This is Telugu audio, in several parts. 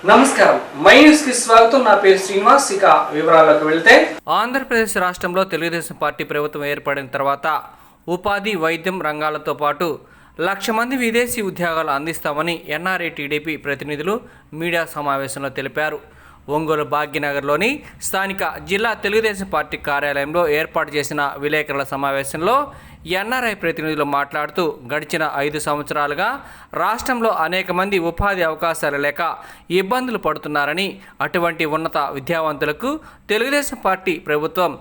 నమస్కారం మై న్యూస్ కి స్వాగతం. నా పేరు శ్రీనివాస్. ఇక వివరాల్లోకి వెళ్తే ఆంధ్రప్రదేశ్ రాష్ట్రంలో తెలుగుదేశం పార్టీ ప్రభుత్వం ఏర్పడిన తర్వాత ఉపాధి వైద్యం రంగాలతో పాటు 1,00,000 మంది విదేశీ ఉద్యోగాలు అందిస్తామని ఎన్ఆర్ఐ టీడీపీ ప్రతినిధులు మీడియా సమావేశంలో తెలిపారు. ఒంగోలు భాగ్యనగర్లోని స్థానిక జిల్లా తెలుగుదేశం పార్టీ కార్యాలయంలో ఏర్పాటు చేసిన విలేకరుల సమావేశంలో ఎన్ఆర్ఐ ప్రతినిధులు మాట్లాడుతూ గడిచిన 5 సంవత్సరాలుగా రాష్ట్రంలో అనేక మంది ఉపాధి అవకాశాలు లేక ఇబ్బందులు పడుతున్నారని, అటువంటి ఉన్నత విద్యావంతులకు తెలుగుదేశం పార్టీ ప్రభుత్వం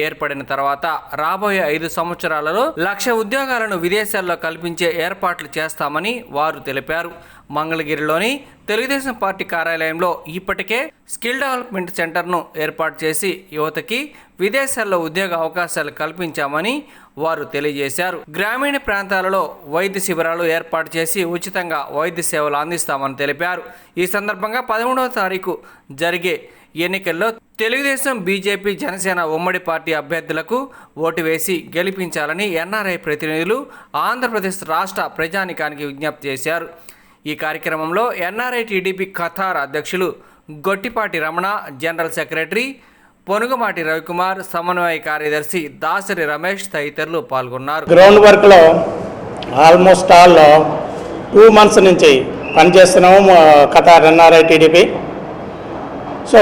ఏర్పడిన తర్వాత రాబోయే 5 సంవత్సరాలలో 1,00,000 ఉద్యోగాలను విదేశాల్లో కల్పించే ఏర్పాట్లు చేస్తామని వారు తెలిపారు. మంగళగిరిలోని తెలుగుదేశం పార్టీ కార్యాలయంలో ఇప్పటికే స్కిల్ డెవలప్మెంట్ సెంటర్ను ఏర్పాటు చేసి యువతకి విదేశాల్లో ఉద్యోగ అవకాశాలు కల్పించామని వారు తెలియజేశారు. గ్రామీణ ప్రాంతాలలో వైద్య శిబిరాలు ఏర్పాటు చేసి ఉచితంగా వైద్య సేవలు అందిస్తామని తెలిపారు. ఈ సందర్భంగా 13వ తారీఖు జరిగే ఎన్నికల్లో తెలుగుదేశం, బీజేపీ, జనసేన ఉమ్మడి పార్టీ అభ్యర్థులకు ఓటు వేసి గెలిపించాలని ఎన్ఆర్ఐ ప్రతినిధులు ఆంధ్రప్రదేశ్ రాష్ట్ర ప్రజానికానికి విజ్ఞప్తి చేశారు. ఈ కార్యక్రమంలో ఎన్ఆర్ఐ టీడీపీ ఖతార్ అధ్యక్షులు గొట్టిపాటి రమణ, జనరల్ సెక్రటరీ పొనుగుమాటి రవికుమార్, సమన్వయ కార్యదర్శి దాసరి రమేష్ తదితరులు పాల్గొన్నారు. గ్రౌండ్ వర్క్లో ఆల్మోస్ట్ ఆల్ 2 months నుంచి పనిచేస్తున్నాము ఖతార్ ఎన్ఆర్ఐ టీడీపీ. సో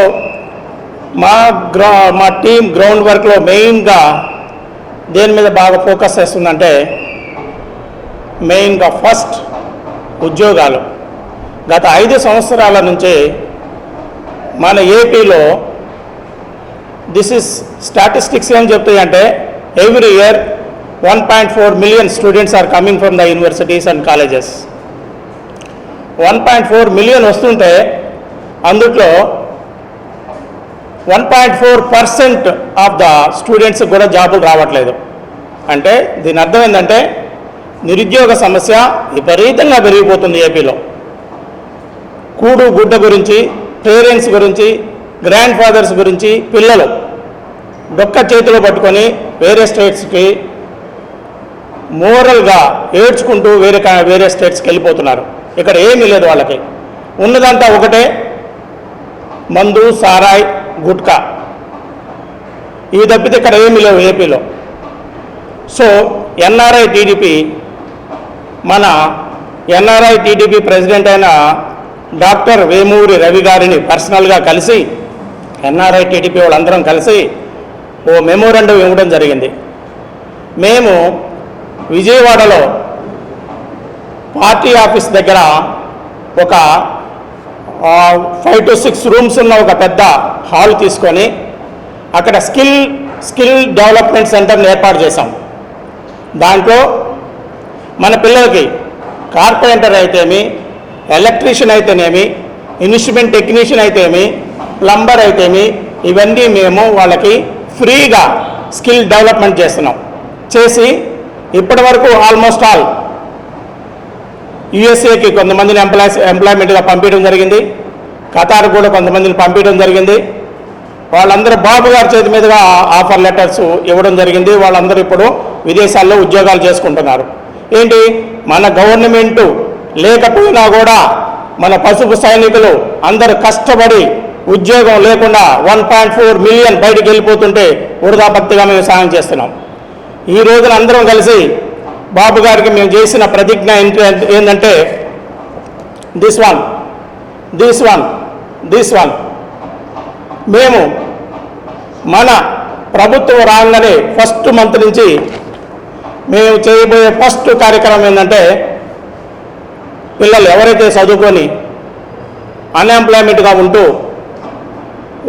మా టీం గ్రౌండ్ వర్క్లో మెయిన్గా దేని మీద బాగా ఫోకస్ చేస్తుందంటే మెయిన్గా ఫస్ట్ ఉద్యోగాలు. గత 5 సంవత్సరాల నుంచి మన ఏపీలో దిస్ ఇస్ స్టాటిస్టిక్స్ ఏం చెప్తాయంటే every year 1.4 million students are coming from the universities and colleges. 1.4 million వస్తుంటే అందులో 1.4% ఆఫ్ ద స్టూడెంట్స్ కూడా జాబులు రావట్లేదు. అంటే దీని అర్థం ఏంటంటే నిరుద్యోగ సమస్య విపరీతంగా పెరిగిపోతుంది ఏపీలో. కూడు గుడ్డ గురించి, పేరెంట్స్ గురించి, గ్రాండ్ ఫాదర్స్ గురించి పిల్లలు డొక్క చేతిలో పట్టుకొని వేరే స్టేట్స్కి మోరల్గా ఏడ్చుకుంటూ వేరే స్టేట్స్కి వెళ్ళిపోతున్నారు. ఇక్కడ ఏమీ లేదు వాళ్ళకి. ఉన్నదంతా ఒకటే, మందు, సారాయ్, గుట్కా. ఇవి తప్పితే ఇక్కడ ఏమీ లేవు ఏపీలో. సో ఎన్ఆర్ఐ టీడీపీ, మన ఎన్ఆర్ఐ టీడీపీ ప్రెసిడెంట్ అయిన డాక్టర్ వేమూరి రవి గారిని పర్సనల్గా కలిసి ఎన్ఆర్ఐ టీడీపీ వాళ్ళందరం కలిసి ఓ మెమోరాండం ఇవ్వడం జరిగింది. మేము విజయవాడలో పార్టీ ఆఫీస్ దగ్గర ఒక 5 to 6 rooms ఉన్న ఒక పెద్ద హాల్ తీసుకొని అక్కడ స్కిల్ డెవలప్మెంట్ సెంటర్ని ఏర్పాటు చేశాం. దాంట్లో మన పిల్లలకి కార్పెంటర్ అయితేమి, ఎలక్ట్రీషియన్ అయితేనేమి, ఇన్స్ట్రుమెంట్ టెక్నీషియన్ అయితేమి, ప్లంబర్ అయితేమి, ఇవన్నీ మేము వాళ్ళకి ఫ్రీగా స్కిల్ డెవలప్మెంట్ చేసి ఇప్పటి వరకు ఆల్మోస్ట్ ఆల్ యుఎస్ఏకి కొంతమందిని ఎంప్లాయ్మెంట్గా పంపించడం జరిగింది. ఖతార్ కూడా కొంతమందిని పంపించడం జరిగింది. వాళ్ళందరూ బాబు గారి చేతి మీదుగా ఆఫర్ లెటర్స్ ఇవ్వడం జరిగింది. వాళ్ళందరూ ఇప్పుడు విదేశాల్లో ఉద్యోగాలు చేసుకుంటున్నారు. ఏంటి, మన గవర్నమెంటు లేకపోయినా కూడా మన పసుపు సైనికులు అందరూ కష్టపడి ఉద్యోగం లేకుండా 1.4 million బయటకు వెళ్ళిపోతుంటే వృధాభక్తిగా మేము సాయం చేస్తున్నాం. ఈ రోజున అందరం కలిసి బాబు గారికి మేము చేసిన ప్రతిజ్ఞ ఏంటంటే దిస్ వన్ మేము మన ప్రభుత్వం రాగానే ఫస్ట్ మంత్ నుంచి మేము చేయబోయే ఫస్ట్ కార్యక్రమం ఏంటంటే పిల్లలు ఎవరైతే చదువుకొని అన్ఎంప్లాయ్మెంట్గా ఉంటూ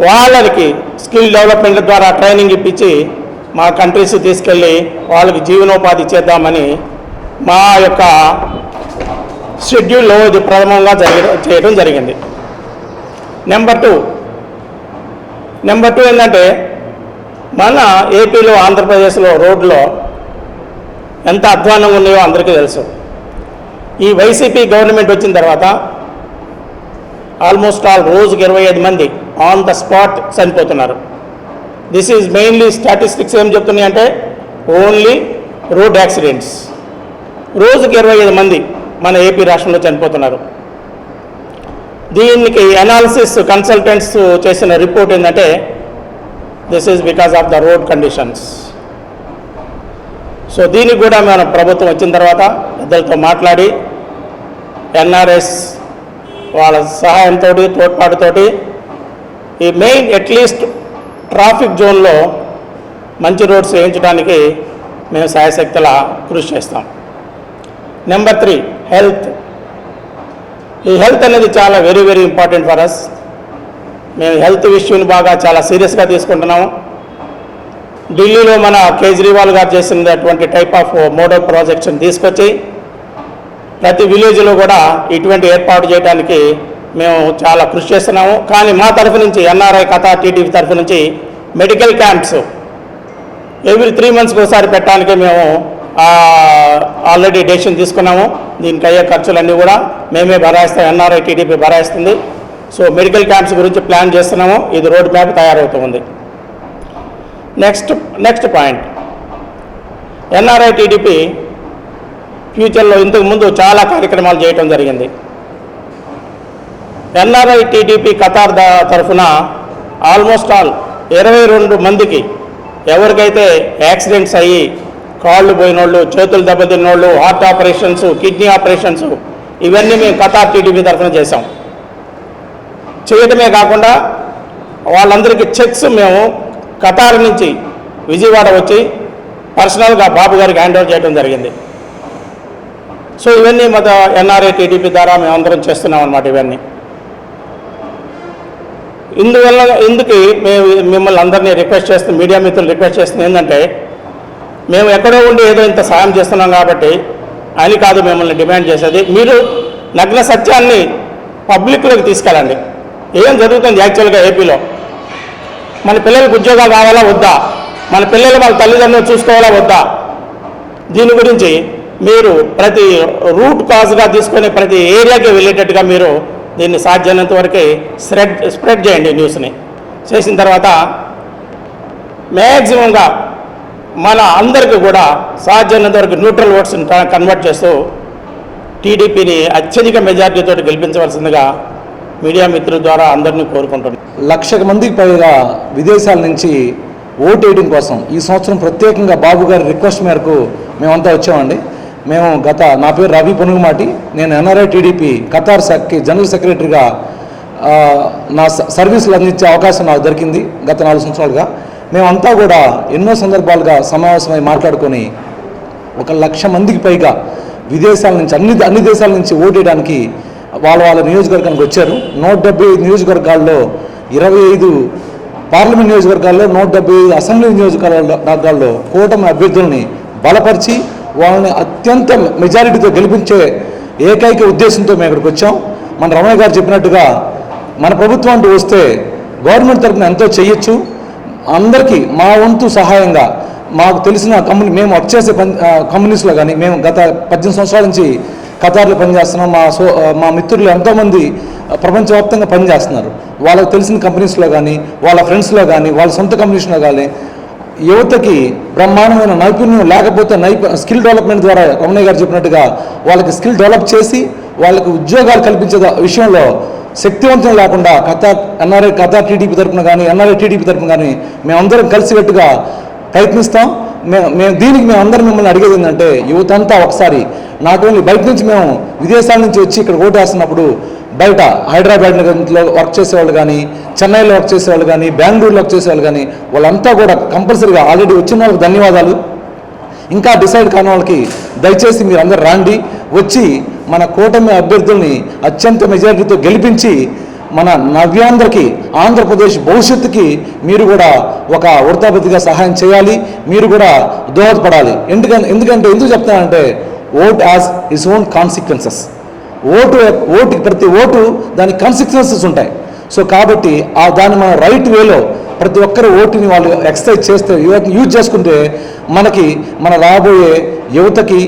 వాళ్ళకి స్కిల్ డెవలప్మెంట్ ద్వారా ట్రైనింగ్ ఇప్పించి మా కంట్రీస్ తీసుకెళ్ళి వాళ్ళకి జీవనోపాధి చేద్దామని మా యొక్క షెడ్యూల్లో ఇది ప్రథమంగా చేయడం జరిగింది. నెంబర్ టూ ఏంటంటే మన ఏపీలో, ఆంధ్రప్రదేశ్లో రోడ్లో ఎంత అధ్వానంగా ఉన్నాయో అందరికీ తెలుసు. ఈ వైసీపీ గవర్నమెంట్ వచ్చిన తర్వాత ఆల్మోస్ట్ ఆల్ రోజుకి 25 మంది ఆన్ ద స్పాట్ చనిపోతున్నారు. దిస్ ఈజ్ మెయిన్లీ స్టాటిస్టిక్స్ ఏం చెప్తున్నాయి అంటే ఓన్లీ రోడ్ యాక్సిడెంట్స్. రోజుకి 25 మంది మన ఏపీ రాష్ట్రంలో చనిపోతున్నారు. దీనికి అనాలిసిస్ కన్సల్టెంట్స్ చేసిన రిపోర్ట్ ఏంటంటే this is because of the road conditions. So దీనికి కూడా మనం ప్రభుత్వం వచ్చిన తర్వాత పెద్దలతో మాట్లాడి ఎన్ఆర్ఎస్ వాళ్ళ సహాయంతో తోడ్పాటుతోటి ఈ మెయిన్ అట్లీస్ట్ ట్రాఫిక్ జోన్లో మంచి రోడ్స్ వేయించడానికి మేము శాయశక్తుల కృషి చేస్తాం. Number 3, health. ఈ హెల్త్ అనేది చాలా very very important for us. మేము హెల్త్ ఇష్యూని బాగా చాలా సీరియస్గా తీసుకుంటున్నాము. ఢిల్లీలో మన కేజ్రీవాల్ గారు చేసినటువంటి టైప్ ఆఫ్ మోడల్ ప్రాజెక్ట్స్ని తీసుకొచ్చి ప్రతి విలేజ్లో కూడా ఇటువంటి ఏర్పాటు చేయడానికి మేము చాలా కృషి చేస్తున్నాము. కానీ మా తరఫు నుంచి ఎన్ఆర్ఐ కథా టీటీవీ తరఫు నుంచి మెడికల్ క్యాంప్స్ ఎవ్రీ 3 monthsకి ఒకసారి పెట్టడానికి మేము ఆల్రెడీ డెసిషన్ తీసుకున్నాము. దీనికి అయ్యే ఖర్చులన్నీ కూడా మేమే భరాయిస్తాం, ఎన్ఆర్ఐ టీడీపీ భరాయిస్తుంది. సో మెడికల్ క్యాంప్స్ గురించి ప్లాన్ చేస్తున్నాము. ఇది రోడ్ మ్యాప్ తయారవుతుంది. నెక్స్ట్ పాయింట్, ఎన్ఆర్ఐ టీడీపీ ఫ్యూచర్లో ఇంతకుముందు చాలా కార్యక్రమాలు చేయటం జరిగింది. ఎన్ఆర్ఐ టీడీపీ ఖతార్ తరఫున ఆల్మోస్ట్ ఆల్ 22 మందికి ఎవరికైతే యాక్సిడెంట్స్ అయ్యి కాళ్ళు పోయినోళ్ళు, చేతులు దెబ్బతిన్నోళ్ళు, హార్ట్ ఆపరేషన్స్, కిడ్నీ ఆపరేషన్స్, ఇవన్నీ మేము ఖతార్ టీడీపీ తరఫున చేసాం. చేయడమే కాకుండా వాళ్ళందరికీ చెక్స్ మేము ఖతార్ నుంచి విజయవాడ వచ్చి పర్సనల్గా బాబు గారికి హ్యాండ్ ఓవర్ చేయడం జరిగింది. సో ఇవన్నీ మన ఎన్ఆర్ఐ టీడీపీ ద్వారా మేము అందరం చేస్తున్నాం అన్నమాట. ఇవన్నీ ఇందుకు మేము మిమ్మల్ని అందరినీ రిక్వెస్ట్ చేస్తున్నాం, మీడియా మిత్రులు రిక్వెస్ట్ చేస్తున్నాం ఏంటంటే, మేము ఎక్కడో ఉండి ఏదో ఇంత సాయం చేస్తున్నాం కాబట్టి అని కాదు మిమ్మల్ని డిమాండ్ చేసేది. మీరు నగ్న సత్యాన్ని పబ్లిక్లోకి తీసుకెళ్ళండి. ఏం జరుగుతుంది యాక్చువల్గా ఏపీలో, మన పిల్లలకు ఉద్యోగాలు రావాలా వద్దా, మన పిల్లలు వాళ్ళ తల్లిదండ్రులు చూసుకోవాలా వద్దా, దీని గురించి మీరు ప్రతి రూట్ కాజ్గా తీసుకొని ప్రతి ఏరియాకి వెళ్ళేటట్టుగా మీరు దీన్ని సాధ్యమైనంత వరకు స్ప్రెడ్ చేయండి. న్యూస్ని చేసిన తర్వాత మ్యాక్సిమంగా మన అందరికీ కూడా సాధ్యమైనంత వరకు న్యూట్రల్ ఓట్స్ని కన్వర్ట్ చేస్తూ టీడీపీని అత్యధిక మెజార్టీతో గెలిపించవలసిందిగా మీడియా మిత్రుల ద్వారా అందరినీ కోరుకుంటున్నాను. 1,00,000 మందికి పైగా విదేశాల నుంచి ఓటు వేయడం కోసం ఈ సంవత్సరం ప్రత్యేకంగా బాబు గారి రిక్వెస్ట్ మేరకు మేమంతా వచ్చామండి. నా పేరు రవి పొనుగుమాటి, నేను ఎన్ఆర్ఐ టీడీపీ ఖతార్ శాఖకి జనరల్ సెక్రటరీగా నా సర్వీసులు అందించే అవకాశం నాకు దొరికింది గత 4 సంవత్సరాలుగా. మేమంతా కూడా ఎన్నో సందర్భాలుగా సమావేశమై మాట్లాడుకొని 1,00,000 మందికి పైగా విదేశాల నుంచి అన్ని దేశాల నుంచి ఓటేయడానికి వాళ్ళ నియోజకవర్గానికి వచ్చారు. 175 నియోజకవర్గాల్లో 25 పార్లమెంట్ నియోజకవర్గాల్లో 175 అసెంబ్లీ నియోజకవర్గాల్లో కూటమి అభ్యర్థుల్ని బలపరిచి వాళ్ళని అత్యంత మెజారిటీతో గెలిపించే ఏకైక ఉద్దేశంతో మేము ఇక్కడికి వచ్చాం. మన రమణ గారు చెప్పినట్టుగా మన ప్రభుత్వం అంటూ వస్తే గవర్నమెంట్ తరఫున ఎంతో చేయొచ్చు. అందరికీ మా వంతు సహాయంగా మాకు తెలిసిన మేము వర్క్ చేసే కంపెనీస్లో కానీ మేము గత 18 సంవత్సరాల నుంచి ఖతార్లో పనిచేస్తున్నాం. మా మిత్రులు ఎంతోమంది ప్రపంచవ్యాప్తంగా పనిచేస్తున్నారు. వాళ్ళకి తెలిసిన కంపెనీస్లో కానీ వాళ్ళ ఫ్రెండ్స్లో కానీ వాళ్ళ సొంత కంపెనీస్లో కానీ యువతకి బ్రహ్మాండమైన నైపుణ్యం లేకపోతే స్కిల్ డెవలప్మెంట్ ద్వారా రమణయ్య గారు చెప్పినట్టుగా వాళ్ళకి స్కిల్ డెవలప్ చేసి వాళ్ళకి ఉద్యోగాలు కల్పించే విషయంలో శక్తివంతం లేకుండా ఎన్ఆర్ఐ ఖతార్ టీడీపీ తరఫున కానీ ఎన్ఆర్ఐ టీడీపీ తరఫున కానీ మేమందరం కలిసికట్టుగా ప్రయత్నిస్తాం. మేము అందరం మిమ్మల్ని అడిగేది ఏంటంటే, యువత అంతా ఒకసారి నాట్ ఓన్లీ బయట నుంచి మేము విదేశాల నుంచి వచ్చి ఇక్కడ ఓటేస్తున్నప్పుడు బయట హైదరాబాద్లో వర్క్ చేసేవాళ్ళు కానీ, చెన్నైలో వర్క్ చేసేవాళ్ళు కానీ, బెంగళూరులో వర్క్ చేసేవాళ్ళు కానీ వాళ్ళంతా కూడా కంపల్సరీగా ఆల్రెడీ వచ్చిన వాళ్ళకి ధన్యవాదాలు. ఇంకా డిసైడ్ కాని వాళ్ళకి దయచేసి మీరు అందరు రాండి, వచ్చి మన కూటమి అభ్యర్థుల్ని అత్యంత మెజారిటీతో గెలిపించి మన నవ్యాంధ్రకి ఆంధ్రప్రదేశ్ భవిష్యత్తుకి మీరు కూడా ఒక వృత్తాపతిగా సహాయం చేయాలి, మీరు కూడా దోహదపడాలి. ఎందుకు చెప్తానంటే, vote as is own consequences. ఓటుకి ప్రతి ఓటు దానికి కాన్సిక్వెన్సెస్ ఉంటాయి. సో కాబట్టి దాన్ని మనం రైట్ వేలో ప్రతి ఒక్కరు ఓటుని వాళ్ళు ఎక్సర్సైజ్ చేస్తే యూజ్ చేసుకుంటే మన రాబోయే యువతకి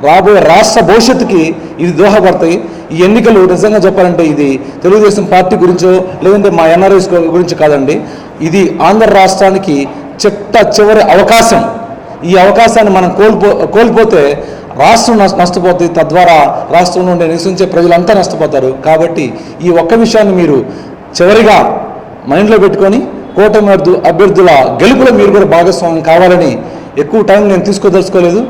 రాబోయే రాష్ట్ర భవిష్యత్తుకి ఇది దోహదపడతాయి. ఈ ఎన్నికలు నిజంగా చెప్పాలంటే ఇది తెలుగుదేశం పార్టీ గురించో లేదంటే మా ఎన్ఆర్ఐస్ గురించి కాదండి. ఇది ఆంధ్ర రాష్ట్రానికి చిట్ట చివరి అవకాశం. ఈ అవకాశాన్ని మనం కోల్పోతే రాష్ట్రం నష్టపోతుంది. తద్వారా రాష్ట్రంలో నివసించే ప్రజలంతా నష్టపోతారు. కాబట్టి ఈ ఒక్క విషయాన్ని మీరు చివరిగా మైండ్లో పెట్టుకొని కూటమి అభ్యర్థుల గెలుపులో మీరు కూడా భాగస్వామ్యం కావాలని ఎక్కువ టైం నేను తీసుకోదలుచుకోలేదు.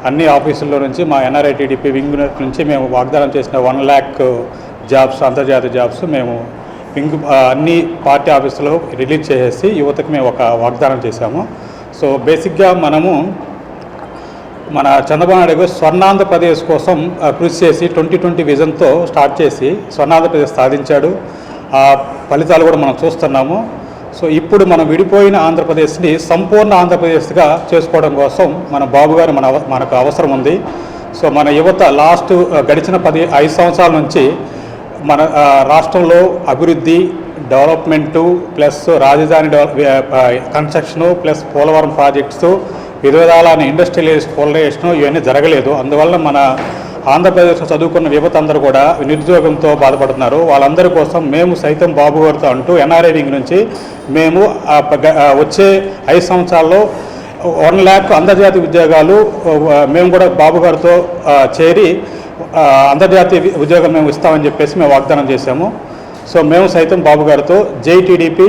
అన్ని ఆఫీసుల్లో నుంచి మా ఎన్ఆర్ఐ టీడీపీ వింగ్ నుంచి మేము వాగ్దానం చేసిన 1 lakh జాబ్స్, అంతర్జాతీయ జాబ్స్ మేము అన్ని పార్టీ ఆఫీసులో రిలీజ్ చేసేసి యువతకు మేము ఒక వాగ్దానం చేశాము. సో బేసిక్గా మనము మన చంద్రబాబు నాయుడు స్వర్ణాంధ్రప్రదేశ్ కోసం కృషి చేసి 2020 విజన్తో స్టార్ట్ చేసి స్వర్ణాంధ్రప్రదేశ్ సాధించాడు. ఆ ఫలితాలు కూడా మనం చూస్తున్నాము. సో ఇప్పుడు మనం విడిపోయిన ఆంధ్రప్రదేశ్ని సంపూర్ణ ఆంధ్రప్రదేశ్గా చేసుకోవడం కోసం మన బాబు గారు మనకు అవసరం ఉంది. సో మన యువత గడిచిన 5 సంవత్సరాల నుంచి మన రాష్ట్రంలో అభివృద్ధి, డెవలప్మెంటు ప్లస్ రాజధాని కన్స్ట్రక్షను ప్లస్ పోలవరం ప్రాజెక్ట్స్, వివిధాల ఇండస్ట్రియలైజేషన్ ఇవన్నీ జరగలేదు. అందువల్ల మన ఆంధ్రప్రదేశ్లో చదువుకున్న యువత అందరూ కూడా నిరుద్యోగంతో బాధపడుతున్నారు. వాళ్ళందరి కోసం మేము సైతం బాబు గారితో అంటూ ఎన్ఆర్ఐ వింగ్ నుంచి మేము వచ్చే 5 సంవత్సరాల్లో 1 lakh అంతర్జాతీయ ఉద్యోగాలు మేము కూడా బాబు గారితో చేరి అంతర్జాతీయ ఉద్యోగం మేము ఇస్తామని చెప్పేసి మేము వాగ్దానం చేశాము. సో మేము సైతం బాబు గారితో జై టీడీపీ